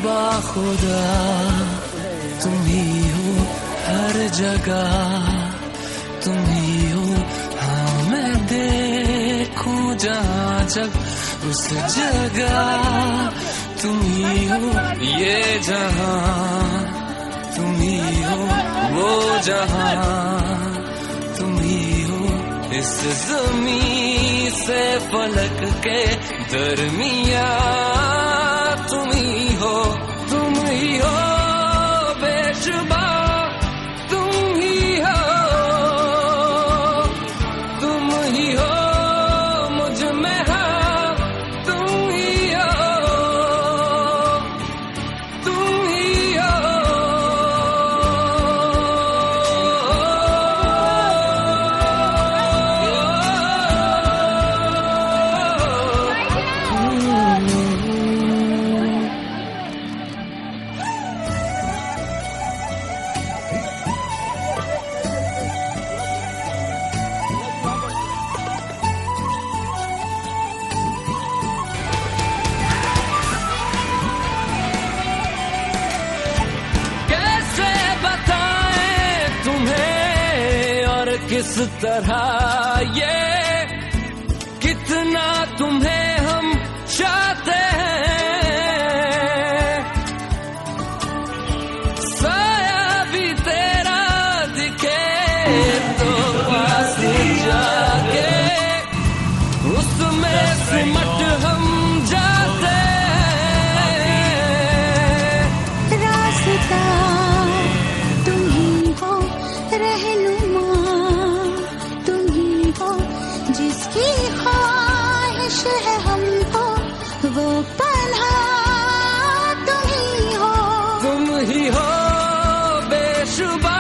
बाखुदा तुम ही हो हर जगह, तुम ही हो। हाँ मैं देखूं जहाँ जब उस जगह तुम ही हो। ये जहाँ तुम ही हो, वो जहाँ तुम ही हो। इस ज़मीं से फलक के दरमियाँ तुम ही हो, तुम ही हो बेशुबा, तुम ही हो, तुम ही हो मुझ में, हाँ तुम ही हो, तुम ही हो। किस तरह ये कितना तुम्हें हम चाहते हैं, साया भी तेरा दिखे तो पास जाके उसमें सिमट हम जाते हैं। रास्ता तुम ही हो, रहनुमा जिसकी ख्वाहिश है हमको, वो पन्हा तुम ही हो, तुम ही हो बेशुबा,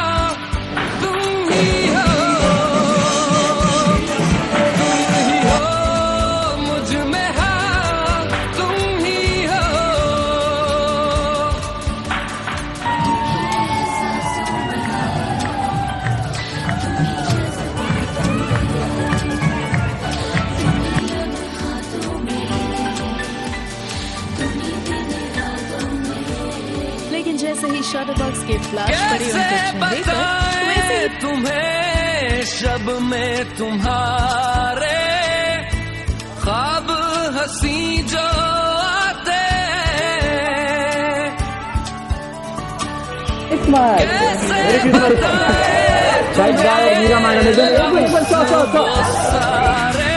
तुम ही हो, तुम ही हो मुझ में, हाँ तुम ही हो। लेकिन जैसे ही शटरबॉक्स के फ्लैश पड़े उनके कैसे चेहरे पर, बताएं तुम्हें शब में तुम्हारे ख्वाब हंसी जो आते, कैसे बताएं सारे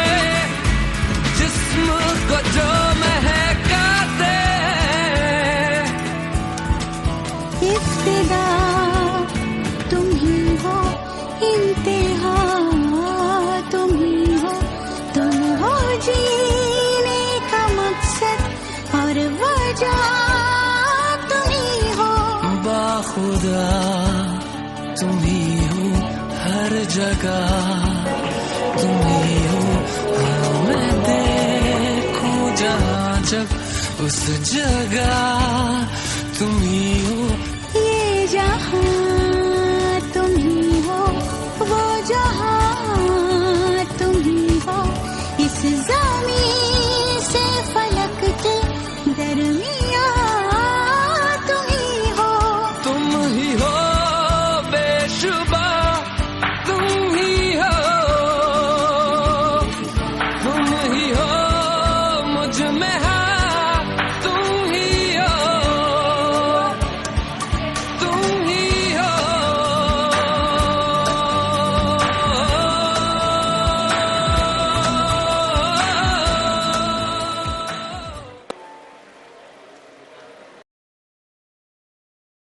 जिस्म को जो महकाते। इब्तिदा तुम ही हो, इंतहा तुम ही हो, तुम हो जीने का मकसद और वजह तुम ही हो। बाखुदा तुम ही हो हर जगह, तुम ही हो। हाँ मैं देखूं जहाँ जब उस जगह तुम ही हो।